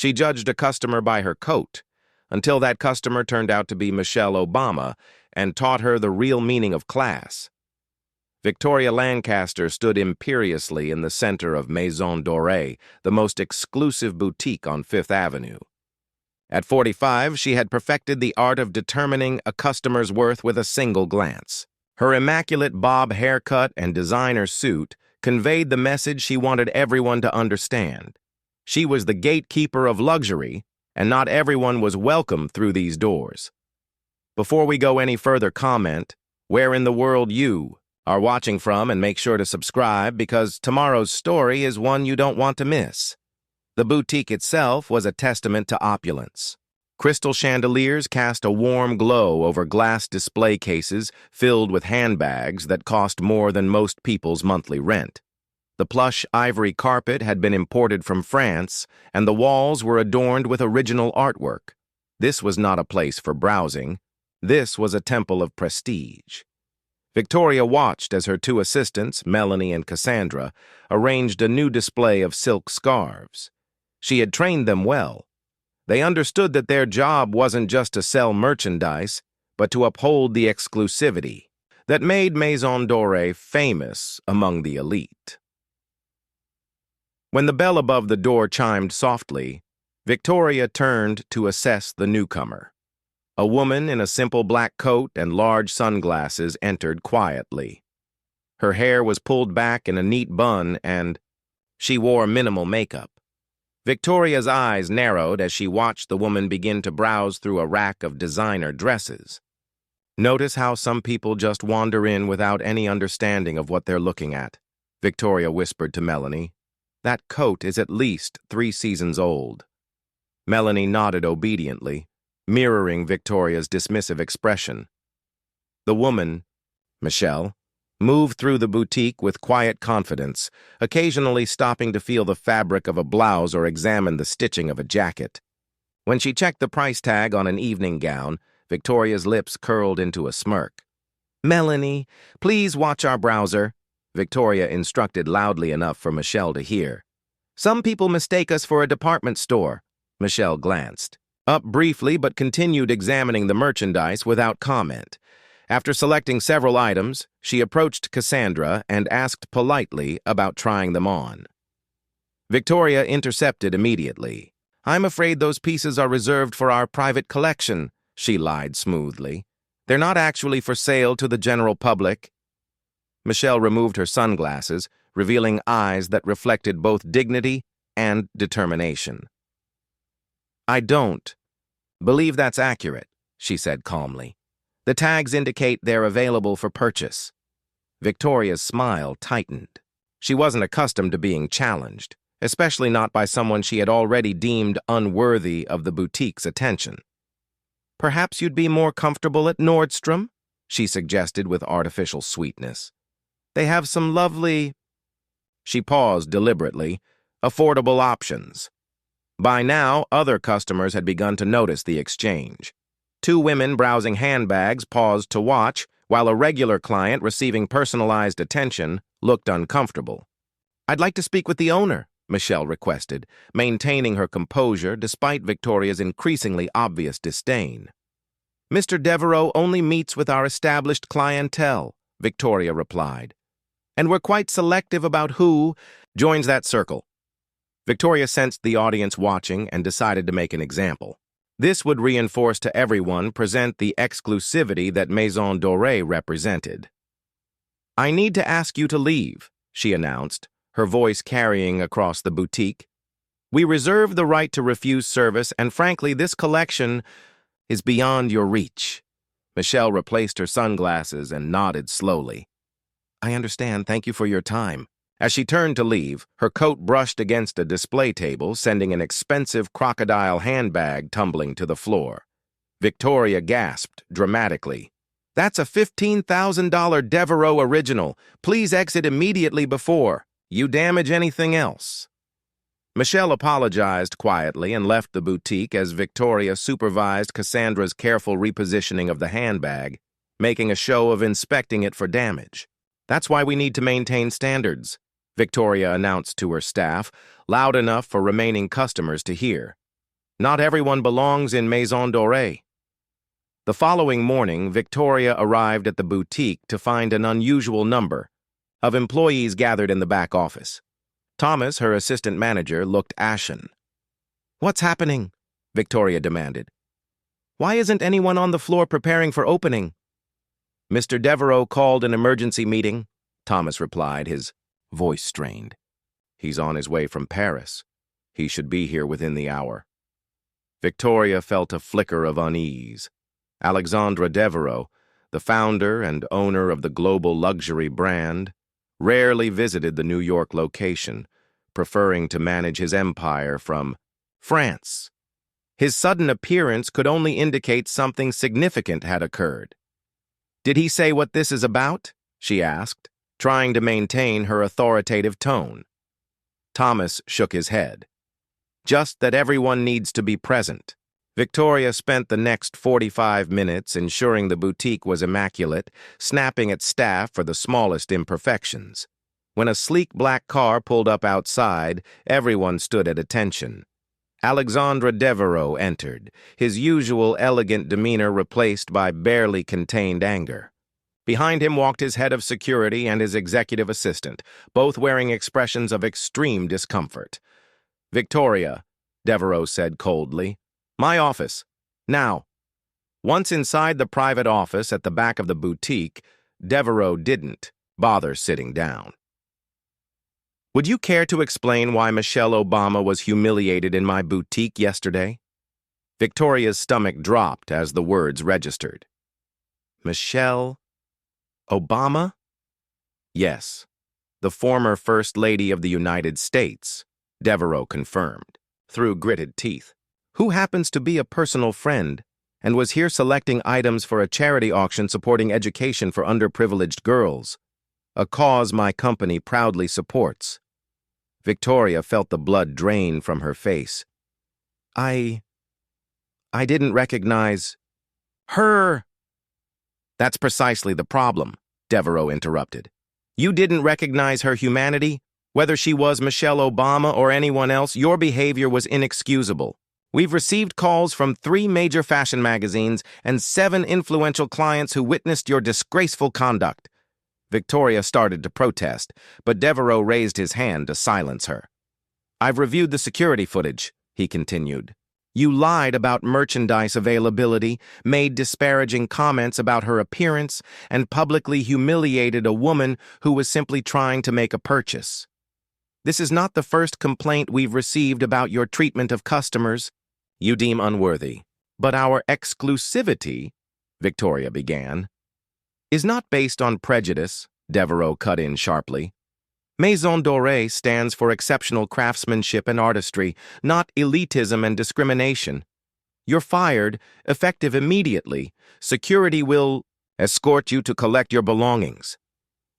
She judged a customer by her coat, until that customer turned out to be Michelle Obama and taught her the real meaning of class. Victoria Lancaster stood imperiously in the center of Maison Dorée, the most exclusive boutique on Fifth Avenue. At 45, she had perfected the art of determining a customer's worth with a single glance. Her immaculate bob haircut and designer suit conveyed the message she wanted everyone to understand. She was the gatekeeper of luxury, and not everyone was welcome through these doors. Before we go any further, comment where in the world you are watching from, and make sure to subscribe because tomorrow's story is one you don't want to miss. The boutique itself was a testament to opulence. Crystal chandeliers cast a warm glow over glass display cases filled with handbags that cost more than most people's monthly rent. The plush ivory carpet had been imported from France, and the walls were adorned with original artwork. This was not a place for browsing. This was a temple of prestige. Victoria watched as her two assistants, Melanie and Cassandra, arranged a new display of silk scarves. She had trained them well. They understood that their job wasn't just to sell merchandise, but to uphold the exclusivity that made Maison Dorée famous among the elite. When the bell above the door chimed softly, Victoria turned to assess the newcomer. A woman in a simple black coat and large sunglasses entered quietly. Her hair was pulled back in a neat bun, and she wore minimal makeup. Victoria's eyes narrowed as she watched the woman begin to browse through a rack of designer dresses. Notice how some people just wander in without any understanding of what they're looking at, Victoria whispered to Melanie. That coat is at least 3 seasons old. Melanie nodded obediently, mirroring Victoria's dismissive expression. The woman, Michelle, moved through the boutique with quiet confidence, occasionally stopping to feel the fabric of a blouse or examine the stitching of a jacket. When she checked the price tag on an evening gown, Victoria's lips curled into a smirk. "Melanie, please watch our browser," Victoria instructed loudly enough for Michelle to hear. "Some people mistake us for a department store." Michelle glanced up briefly but continued examining the merchandise without comment. After selecting several items, she approached Cassandra and asked politely about trying them on. Victoria intercepted immediately. "I'm afraid those pieces are reserved for our private collection," she lied smoothly. "They're not actually for sale to the general public." Michelle removed her sunglasses, revealing eyes that reflected both dignity and determination. "I don't believe that's accurate," she said calmly. "The tags indicate they're available for purchase." Victoria's smile tightened. She wasn't accustomed to being challenged, especially not by someone she had already deemed unworthy of the boutique's attention. "Perhaps you'd be more comfortable at Nordstrom?" she suggested with artificial sweetness. "They have some lovely—" She paused deliberately. "Affordable options." By now, other customers had begun to notice the exchange. 2 women browsing handbags paused to watch, while a regular client receiving personalized attention looked uncomfortable. "I'd like to speak with the owner," Michelle requested, maintaining her composure despite Victoria's increasingly obvious disdain. "Mr. Devereaux only meets with our established clientele," Victoria replied. "And we're quite selective about who joins that circle." Victoria sensed the audience watching and decided to make an example. This would reinforce to everyone the exclusivity that Maison Dorée represented. "I need to ask you to leave," she announced, her voice carrying across the boutique. "We reserve the right to refuse service, and frankly, this collection is beyond your reach." Michelle replaced her sunglasses and nodded slowly. "I understand. Thank you for your time." As she turned to leave, her coat brushed against a display table, sending an expensive crocodile handbag tumbling to the floor. Victoria gasped dramatically. "That's a $15,000 Devereaux original. Please exit immediately before you damage anything else." Michelle apologized quietly and left the boutique as Victoria supervised Cassandra's careful repositioning of the handbag, making a show of inspecting it for damage. "That's why we need to maintain standards," Victoria announced to her staff, loud enough for remaining customers to hear. Not everyone belongs in Maison Dorée. The following morning, Victoria arrived at the boutique to find an unusual number of employees gathered in the back office. Thomas, her assistant manager, looked ashen. "What's happening?" Victoria demanded. "Why isn't anyone on the floor preparing for opening?" "Mr. Devereaux called an emergency meeting," Thomas replied, his voice strained. "He's on his way from Paris. He should be here within the hour." Victoria felt a flicker of unease. Alexandre Devereaux, the founder and owner of the global luxury brand, rarely visited the New York location, preferring to manage his empire from France. His sudden appearance could only indicate something significant had occurred. "Did he say what this is about?" she asked, trying to maintain her authoritative tone. Thomas shook his head. "Just that everyone needs to be present." Victoria spent the next 45 minutes ensuring the boutique was immaculate, snapping at staff for the smallest imperfections. When a sleek black car pulled up outside, everyone stood at attention. Alexandre Devereaux entered, his usual elegant demeanor replaced by barely contained anger. Behind him walked his head of security and his executive assistant, both wearing expressions of extreme discomfort. "Victoria," Devereaux said coldly, "my office. Now." Once inside the private office at the back of the boutique, Devereaux didn't bother sitting down. "Would you care to explain why Michelle Obama was humiliated in my boutique yesterday?" Victoria's stomach dropped as the words registered. "Michelle Obama?" "Yes, the former First Lady of the United States," Devereaux confirmed, through gritted teeth, "who happens to be a personal friend and was here selecting items for a charity auction supporting education for underprivileged girls, a cause my company proudly supports." Victoria felt the blood drain from her face. I didn't recognize her." "That's precisely the problem," Devereaux interrupted. "You didn't recognize her humanity? Whether she was Michelle Obama or anyone else, your behavior was inexcusable. We've received calls from 3 major fashion magazines and 7 influential clients who witnessed your disgraceful conduct." Victoria started to protest, but Devereaux raised his hand to silence her. "I've reviewed the security footage," he continued. "You lied about merchandise availability, made disparaging comments about her appearance, and publicly humiliated a woman who was simply trying to make a purchase. This is not the first complaint we've received about your treatment of customers you deem unworthy. But our exclusivity," Victoria began, "is not based on prejudice," Devereaux cut in sharply. "Maison Dorée stands for exceptional craftsmanship and artistry, not elitism and discrimination. You're fired, effective immediately. Security will escort you to collect your belongings."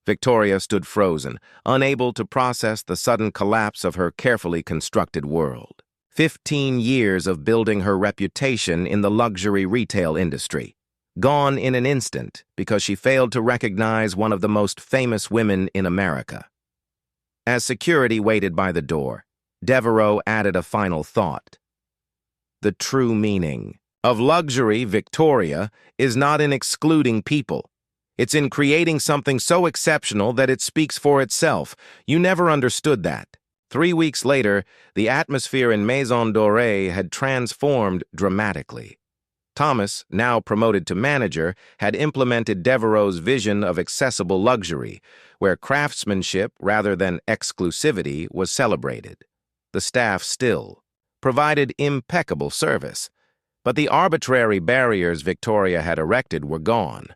Victoria stood frozen, unable to process the sudden collapse of her carefully constructed world. 15 years of building her reputation in the luxury retail industry, gone in an instant because she failed to recognize one of the most famous women in America. As security waited by the door, Devereaux added a final thought. "The true meaning of luxury, Victoria, is not in excluding people. It's in creating something so exceptional that it speaks for itself. You never understood that." 3 weeks later, the atmosphere in Maison Dorée had transformed dramatically. Thomas, now promoted to manager, had implemented Devereaux's vision of accessible luxury, where craftsmanship rather than exclusivity was celebrated. The staff still provided impeccable service, but the arbitrary barriers Victoria had erected were gone.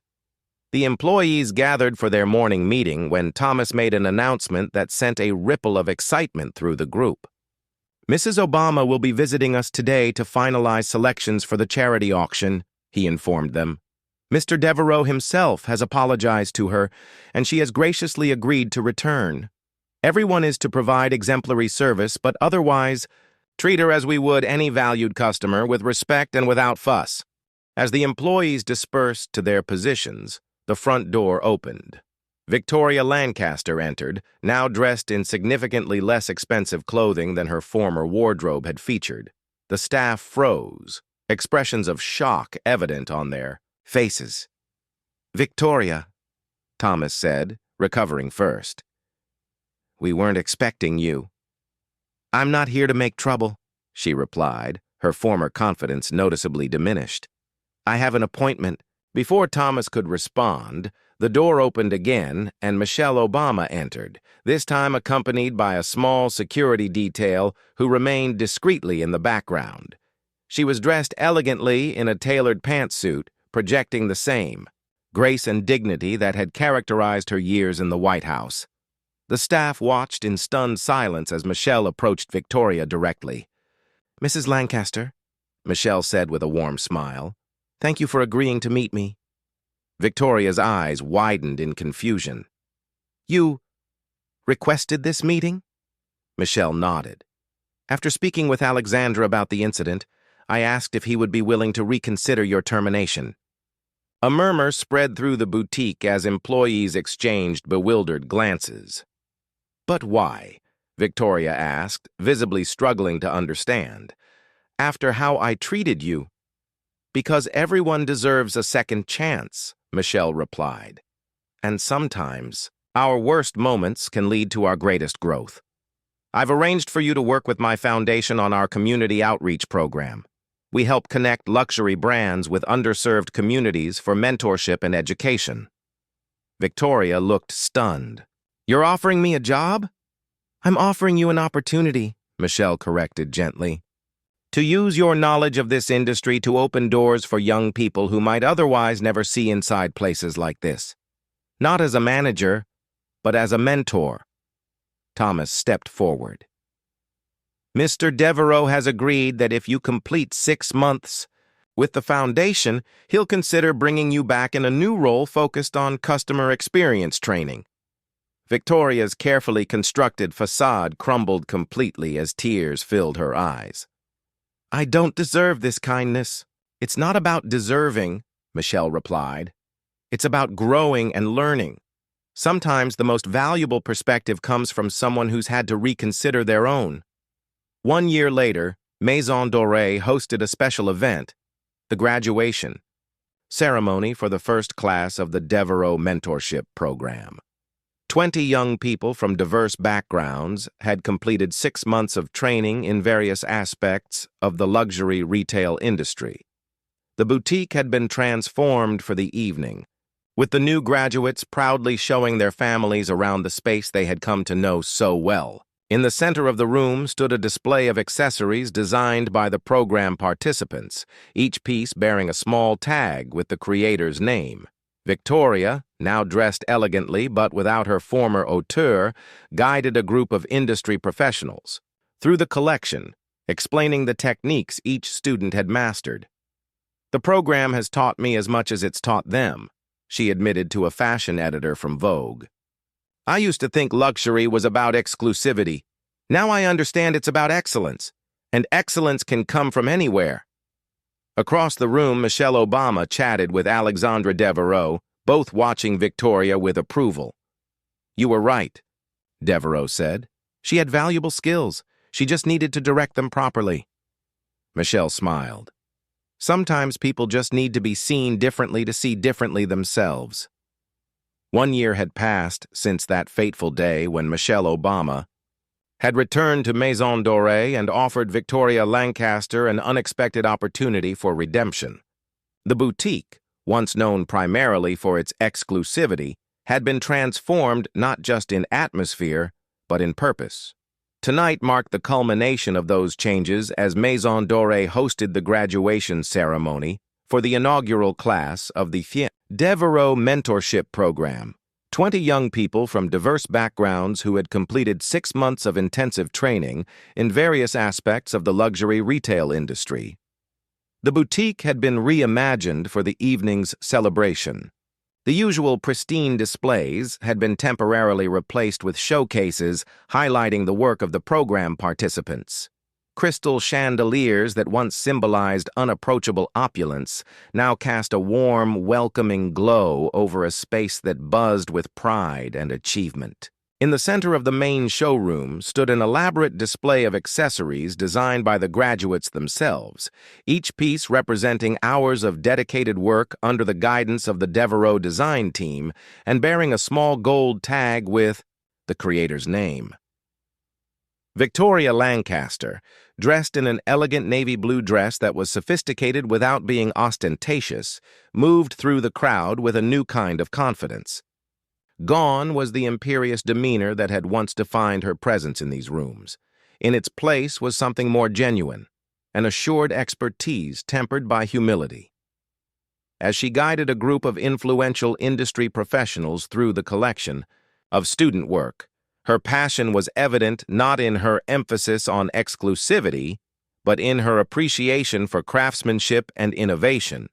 The employees gathered for their morning meeting when Thomas made an announcement that sent a ripple of excitement through the group. "Mrs. Obama will be visiting us today to finalize selections for the charity auction," he informed them. "Mr. Devereaux himself has apologized to her, and she has graciously agreed to return. Everyone is to provide exemplary service, but otherwise, treat her as we would any valued customer, with respect and without fuss." As the employees dispersed to their positions, the front door opened. Victoria Lancaster entered, now dressed in significantly less expensive clothing than her former wardrobe had featured. The staff froze, expressions of shock evident on their faces. "Victoria," Thomas said, recovering first. "We weren't expecting you." "I'm not here to make trouble," she replied, her former confidence noticeably diminished. "I have an appointment." Before Thomas could respond, the door opened again and Michelle Obama entered, this time accompanied by a small security detail who remained discreetly in the background. She was dressed elegantly in a tailored pantsuit, projecting the same grace and dignity that had characterized her years in the White House. The staff watched in stunned silence as Michelle approached Victoria directly. "Mrs. Lancaster," Michelle said with a warm smile, "thank you for agreeing to meet me." Victoria's eyes widened in confusion. "You requested this meeting?" Michelle nodded. "After speaking with Alexandra about the incident, I asked if he would be willing to reconsider your termination." A murmur spread through the boutique as employees exchanged bewildered glances. "But why?" Victoria asked, visibly struggling to understand. "After how I treated you." "Because everyone deserves a second chance," Michelle replied. "And sometimes, our worst moments can lead to our greatest growth. I've arranged for you to work with my foundation on our community outreach program. We help connect luxury brands with underserved communities for mentorship and education." Victoria looked stunned. "You're offering me a job?" "I'm offering you an opportunity," Michelle corrected gently. "To use your knowledge of this industry to open doors for young people who might otherwise never see inside places like this. Not as a manager, but as a mentor." Thomas stepped forward. "Mr. Devereaux has agreed that if you complete 6 months with the foundation, he'll consider bringing you back in a new role focused on customer experience training." Victoria's carefully constructed facade crumbled completely as tears filled her eyes. "I don't deserve this kindness." "It's not about deserving," Michelle replied. "It's about growing and learning. Sometimes the most valuable perspective comes from someone who's had to reconsider their own." 1 year later, Maison Doré hosted a special event, the graduation ceremony for the first class of the Devereaux Mentorship Program. 20 young people from diverse backgrounds had completed 6 months of training in various aspects of the luxury retail industry. The boutique had been transformed for the evening, with the new graduates proudly showing their families around the space they had come to know so well. In the center of the room stood a display of accessories designed by the program participants, each piece bearing a small tag with the creator's name. Victoria, now dressed elegantly but without her former hauteur, guided a group of industry professionals through the collection, explaining the techniques each student had mastered. "The program has taught me as much as it's taught them," she admitted to a fashion editor from Vogue. "I used to think luxury was about exclusivity. Now I understand it's about excellence, and excellence can come from anywhere." Across the room, Michelle Obama chatted with Alexandra Devereaux, both watching Victoria with approval. "You were right," Devereaux said. "She had valuable skills. She just needed to direct them properly." Michelle smiled. "Sometimes people just need to be seen differently to see differently themselves." 1 year had passed since that fateful day when Michelle Obama had returned to Maison Doré and offered Victoria Lancaster an unexpected opportunity for redemption. The boutique, once known primarily for its exclusivity, had been transformed not just in atmosphere, but in purpose. Tonight marked the culmination of those changes as Maison Doré hosted the graduation ceremony for the inaugural class of the Devereaux Mentorship Program. 20 young people from diverse backgrounds who had completed 6 months of intensive training in various aspects of the luxury retail industry. The boutique had been reimagined for the evening's celebration. The usual pristine displays had been temporarily replaced with showcases highlighting the work of the program participants. Crystal chandeliers that once symbolized unapproachable opulence now cast a warm, welcoming glow over a space that buzzed with pride and achievement. In the center of the main showroom stood an elaborate display of accessories designed by the graduates themselves, each piece representing hours of dedicated work under the guidance of the Devereaux design team and bearing a small gold tag with the creator's name. Victoria Lancaster, dressed in an elegant navy blue dress that was sophisticated without being ostentatious, moved through the crowd with a new kind of confidence. Gone was the imperious demeanor that had once defined her presence in these rooms. In its place was something more genuine, an assured expertise tempered by humility. As she guided a group of influential industry professionals through the collection of student work, her passion was evident not in her emphasis on exclusivity, but in her appreciation for craftsmanship and innovation.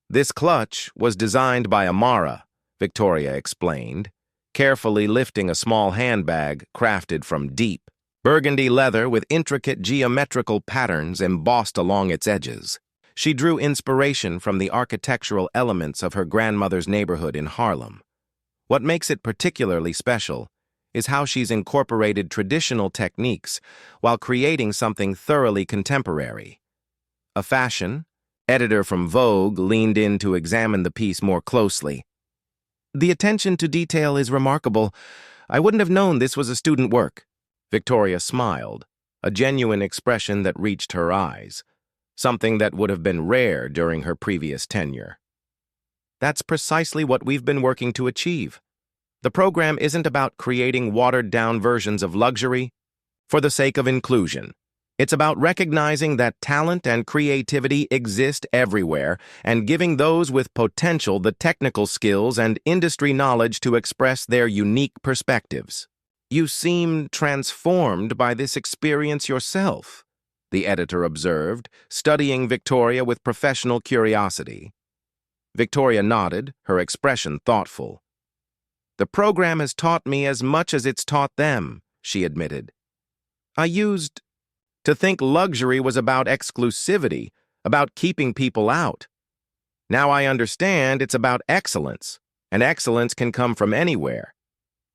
This clutch was designed by Amara, Victoria explained, carefully lifting a small handbag crafted from deep burgundy leather with intricate geometrical patterns embossed along its edges. She drew inspiration from the architectural elements of her grandmother's neighborhood in Harlem. What makes it particularly special is how she's incorporated traditional techniques while creating something thoroughly contemporary. A fashion editor from Vogue leaned in to examine the piece more closely. "The attention to detail is remarkable. I wouldn't have known this was a student work." Victoria smiled, a genuine expression that reached her eyes, something that would have been rare during her previous tenure. "That's precisely what we've been working to achieve. The program isn't about creating watered-down versions of luxury for the sake of inclusion. It's about recognizing that talent and creativity exist everywhere and giving those with potential the technical skills and industry knowledge to express their unique perspectives." "You seem transformed by this experience yourself," the editor observed, studying Victoria with professional curiosity. Victoria nodded, her expression thoughtful. "The program has taught me as much as it's taught them," she admitted. "I used to think luxury was about exclusivity, about keeping people out. Now I understand it's about excellence, and excellence can come from anywhere.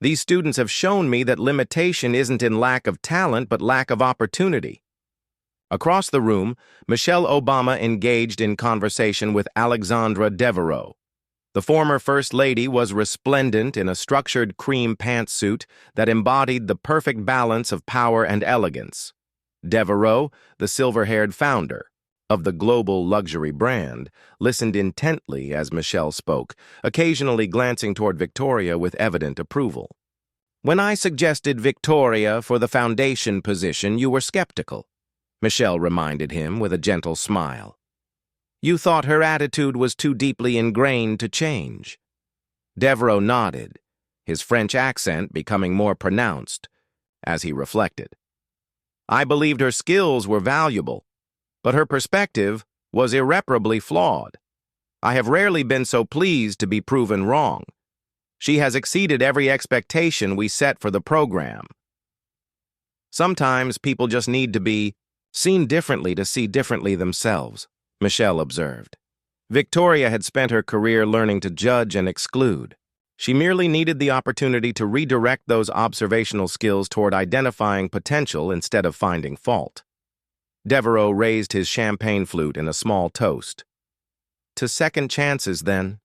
These students have shown me that limitation isn't in lack of talent, but lack of opportunity." Across the room, Michelle Obama engaged in conversation with Alexandra Devereaux. The former First Lady was resplendent in a structured cream pantsuit that embodied the perfect balance of power and elegance. Devereaux, the silver-haired founder of the global luxury brand, listened intently as Michelle spoke, occasionally glancing toward Victoria with evident approval. "When I suggested Victoria for the foundation position, you were skeptical," Michelle reminded him with a gentle smile. "You thought her attitude was too deeply ingrained to change." Devereaux nodded, his French accent becoming more pronounced as he reflected. "I believed her skills were valuable, but her perspective was irreparably flawed. I have rarely been so pleased to be proven wrong. She has exceeded every expectation we set for the program." "Sometimes people just need to be seen differently to see differently themselves," Michelle observed. Victoria had spent her career learning to judge and exclude. She merely needed the opportunity to redirect those observational skills toward identifying potential instead of finding fault. Devereaux raised his champagne flute in a small toast. "To second chances, then."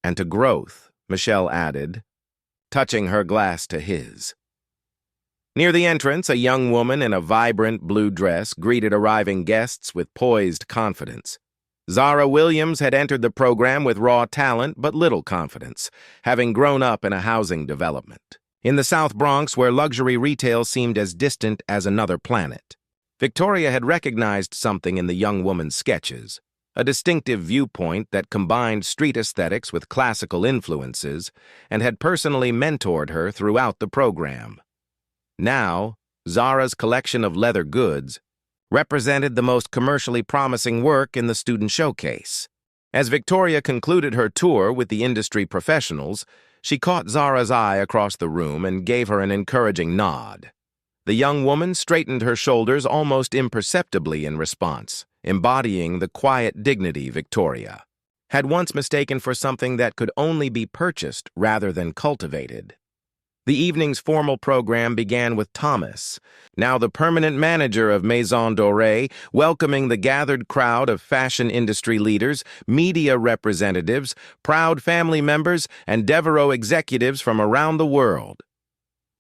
"And to growth," Michelle added, touching her glass to his. Near the entrance, a young woman in a vibrant blue dress greeted arriving guests with poised confidence. Zara Williams had entered the program with raw talent but little confidence, having grown up in a housing development in the South Bronx where luxury retail seemed as distant as another planet. Victoria had recognized something in the young woman's sketches, a distinctive viewpoint that combined street aesthetics with classical influences, and had personally mentored her throughout the program. Now, Zara's collection of leather goods represented the most commercially promising work in the student showcase. As Victoria concluded her tour with the industry professionals, she caught Zara's eye across the room and gave her an encouraging nod. The young woman straightened her shoulders almost imperceptibly in response, embodying the quiet dignity Victoria had once mistaken for something that could only be purchased rather than cultivated. The evening's formal program began with Thomas, now the permanent manager of Maison Doré, welcoming the gathered crowd of fashion industry leaders, media representatives, proud family members, and Devereaux executives from around the world.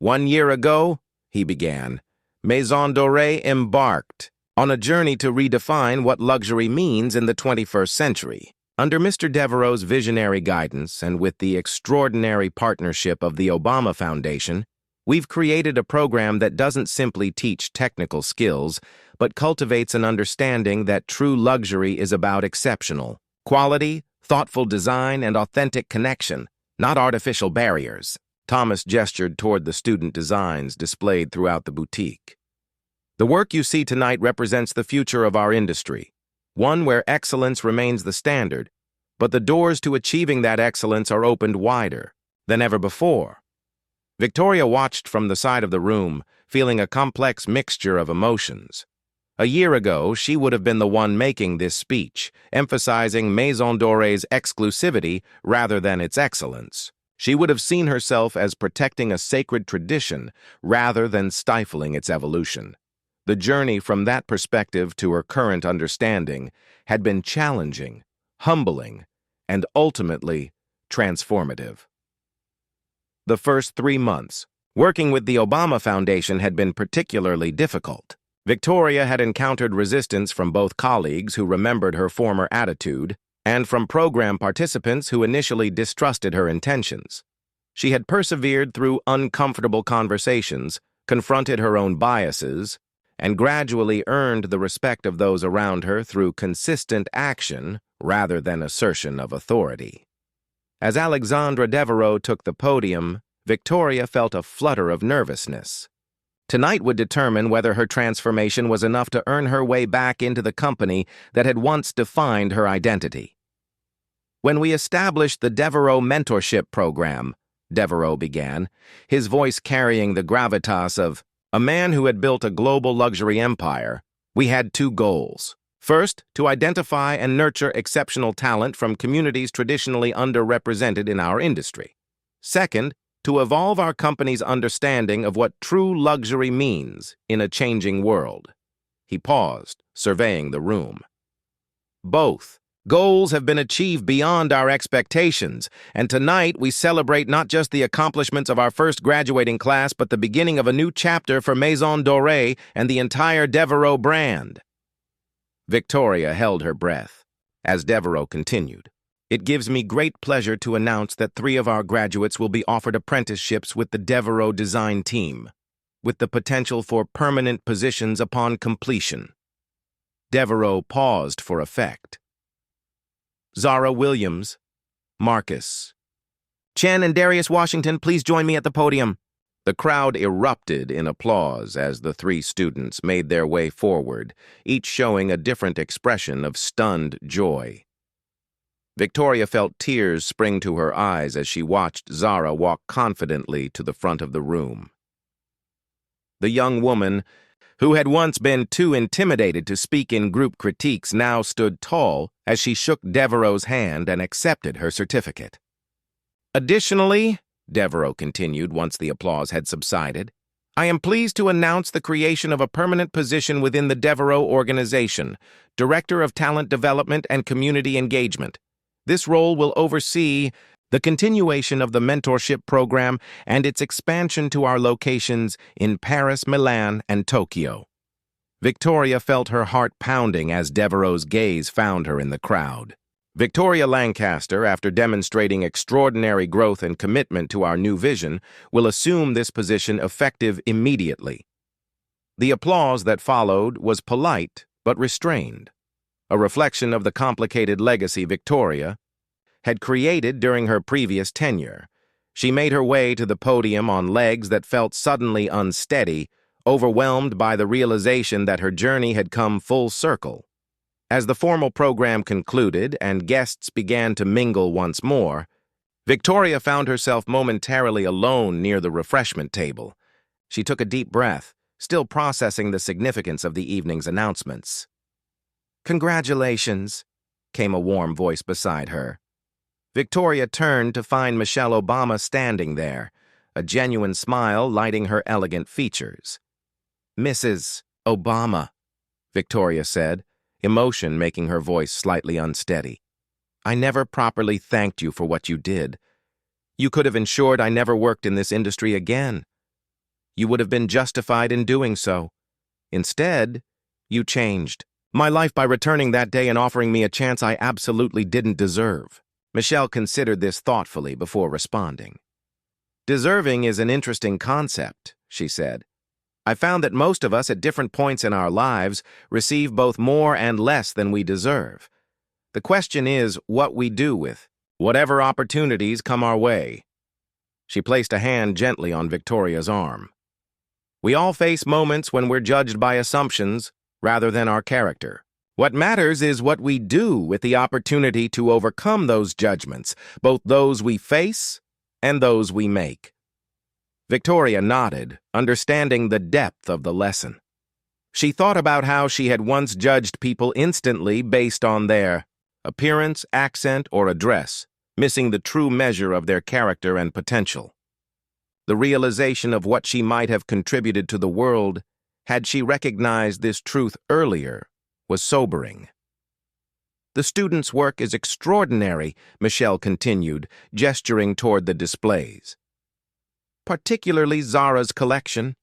1 year ago, he began, Maison Doré embarked on a journey to redefine what luxury means in the 21st century. Under Mr. Devereaux's visionary guidance and with the extraordinary partnership of the Obama Foundation, we've created a program that doesn't simply teach technical skills, but cultivates an understanding that true luxury is about exceptional quality, thoughtful design, and authentic connection, not artificial barriers. Thomas gestured toward the student designs displayed throughout the boutique. The work you see tonight represents the future of our industry, one where excellence remains the standard, but the doors to achieving that excellence are opened wider than ever before. Victoria watched from the side of the room, feeling a complex mixture of emotions. A year ago, she would have been the one making this speech, emphasizing Maison Doré's exclusivity rather than its excellence. She would have seen herself as protecting a sacred tradition rather than stifling its evolution. The journey from that perspective to her current understanding had been challenging, humbling, and ultimately transformative. The first 3 months, working with the Obama Foundation had been particularly difficult. Victoria had encountered resistance from both colleagues who remembered her former attitude and from program participants who initially distrusted her intentions. She had persevered through uncomfortable conversations, confronted her own biases, and gradually earned the respect of those around her through consistent action rather than assertion of authority. As Alexandra Devereaux took the podium, Victoria felt a flutter of nervousness. Tonight would determine whether her transformation was enough to earn her way back into the company that had once defined her identity. When we established the Devereaux Mentorship Program, Devereaux began, his voice carrying the gravitas of a man who had built a global luxury empire, we had 2 goals. First, to identify and nurture exceptional talent from communities traditionally underrepresented in our industry. Second, to evolve our company's understanding of what true luxury means in a changing world. He paused, surveying the room. Both goals have been achieved beyond our expectations, and tonight we celebrate not just the accomplishments of our first graduating class, but the beginning of a new chapter for Maison Doré and the entire Devereaux brand. Victoria held her breath as Devereaux continued. It gives me great pleasure to announce that 3 of our graduates will be offered apprenticeships with the Devereaux design team, with the potential for permanent positions upon completion. Devereaux paused for effect. Zara Williams, Marcus. Chen and Darius Washington, please join me at the podium. The crowd erupted in applause as the 3 students made their way forward, each showing a different expression of stunned joy. Victoria felt tears spring to her eyes as she watched Zara walk confidently to the front of the room. The young woman, who had once been too intimidated to speak in group critiques, now stood tall as she shook Devereaux's hand and accepted her certificate. Additionally, Devereaux continued once the applause had subsided, I am pleased to announce the creation of a permanent position within the Devereaux organization, Director of Talent Development and Community Engagement. This role will oversee the continuation of the mentorship program and its expansion to our locations in Paris, Milan, and Tokyo. Victoria felt her heart pounding as Devereaux's gaze found her in the crowd. Victoria Lancaster, after demonstrating extraordinary growth and commitment to our new vision, will assume this position effective immediately. The applause that followed was polite but restrained, a reflection of the complicated legacy Victoria had created during her previous tenure. She made her way to the podium on legs that felt suddenly unsteady, overwhelmed by the realization that her journey had come full circle. As the formal program concluded and guests began to mingle once more, Victoria found herself momentarily alone near the refreshment table. She took a deep breath, still processing the significance of the evening's announcements. "Congratulations," came a warm voice beside her. Victoria turned to find Michelle Obama standing there, a genuine smile lighting her elegant features. "Mrs. Obama," Victoria said, emotion making her voice slightly unsteady. "I never properly thanked you for what you did. You could have ensured I never worked in this industry again. You would have been justified in doing so. Instead, you changed my life by returning that day and offering me a chance I absolutely didn't deserve." Michelle considered this thoughtfully before responding. "Deserving is an interesting concept," she said. "I found that most of us at different points in our lives receive both more and less than we deserve. The question is what we do with whatever opportunities come our way." She placed a hand gently on Victoria's arm. "We all face moments when we're judged by assumptions rather than our character. What matters is what we do with the opportunity to overcome those judgments, both those we face and those we make." Victoria nodded, understanding the depth of the lesson. She thought about how she had once judged people instantly based on their appearance, accent, or address, missing the true measure of their character and potential. The realization of what she might have contributed to the world had she recognized this truth earlier was sobering. "The students' work is extraordinary," Michelle continued, gesturing toward the displays. "Particularly Zara's collection.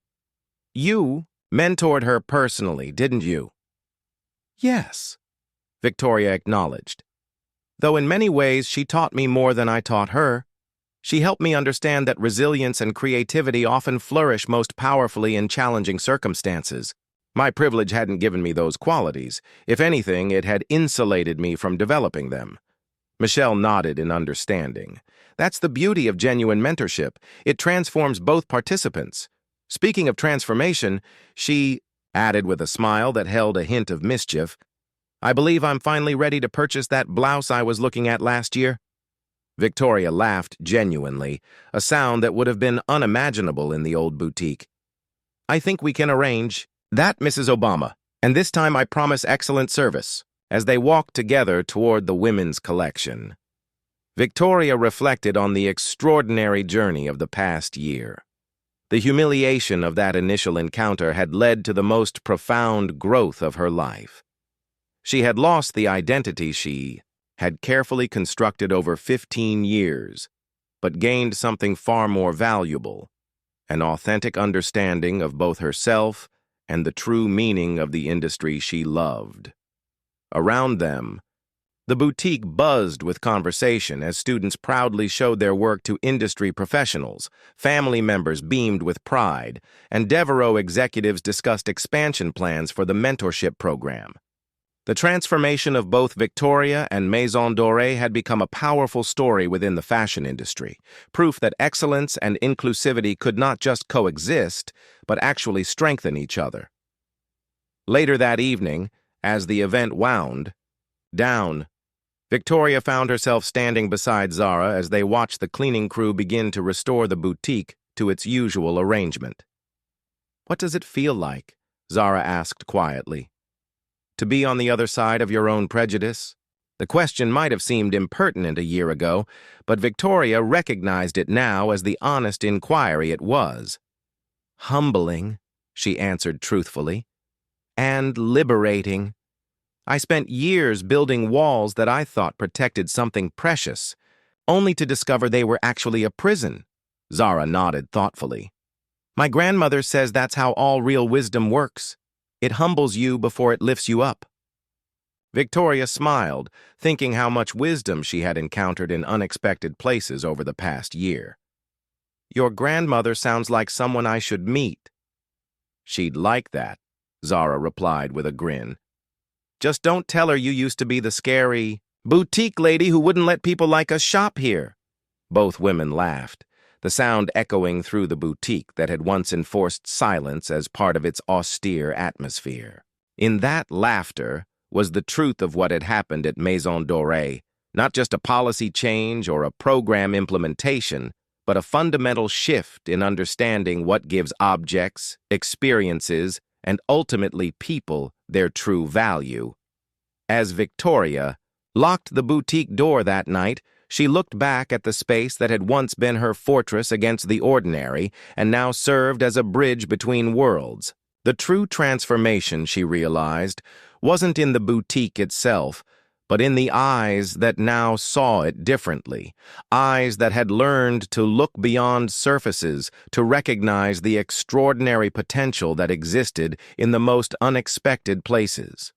You mentored her personally, didn't you?" "Yes," Victoria acknowledged. "Though in many ways she taught me more than I taught her. She helped me understand that resilience and creativity often flourish most powerfully in challenging circumstances. My privilege hadn't given me those qualities. If anything, it had insulated me from developing them." Michelle nodded in understanding. "That's the beauty of genuine mentorship. It transforms both participants. Speaking of transformation," she added with a smile that held a hint of mischief, "I believe I'm finally ready to purchase that blouse I was looking at last year." Victoria laughed genuinely, a sound that would have been unimaginable in the old boutique. "I think we can arrange that, Mrs. Obama, and this time I promise excellent service." As they walked together toward the women's collection, Victoria reflected on the extraordinary journey of the past year. The humiliation of that initial encounter had led to the most profound growth of her life. She had lost the identity she had carefully constructed over 15 years, but gained something far more valuable, an authentic understanding of both herself and the true meaning of the industry she loved. Around them, the boutique buzzed with conversation as students proudly showed their work to industry professionals, family members beamed with pride, and Devereaux executives discussed expansion plans for the mentorship program. The transformation of both Victoria and Maison Doré had become a powerful story within the fashion industry, proof that excellence and inclusivity could not just coexist, but actually strengthen each other. Later that evening, as the event wound down, Victoria found herself standing beside Zara as they watched the cleaning crew begin to restore the boutique to its usual arrangement. "What does it feel like?" Zara asked quietly. "To be on the other side of your own prejudice?" The question might have seemed impertinent a year ago, but Victoria recognized it now as the honest inquiry it was. "Humbling," she answered truthfully, "and liberating. I spent years building walls that I thought protected something precious, only to discover they were actually a prison." Zara nodded thoughtfully. "My grandmother says that's how all real wisdom works. It humbles you before it lifts you up." Victoria smiled, thinking how much wisdom she had encountered in unexpected places over the past year. "Your grandmother sounds like someone I should meet." "She'd like that," Zara replied with a grin. "Just don't tell her you used to be the scary boutique lady who wouldn't let people like us shop here." Both women laughed, the sound echoing through the boutique that had once enforced silence as part of its austere atmosphere. In that laughter was the truth of what had happened at Maison Doré, not just a policy change or a program implementation, but a fundamental shift in understanding what gives objects, experiences, and ultimately people their true value. As Victoria locked the boutique door that night, She looked back at the space that had once been her fortress against the ordinary and now served as a bridge between worlds. The true transformation, she realized, wasn't in the boutique itself, but in the eyes that now saw it differently, eyes that had learned to look beyond surfaces to recognize the extraordinary potential that existed in the most unexpected places.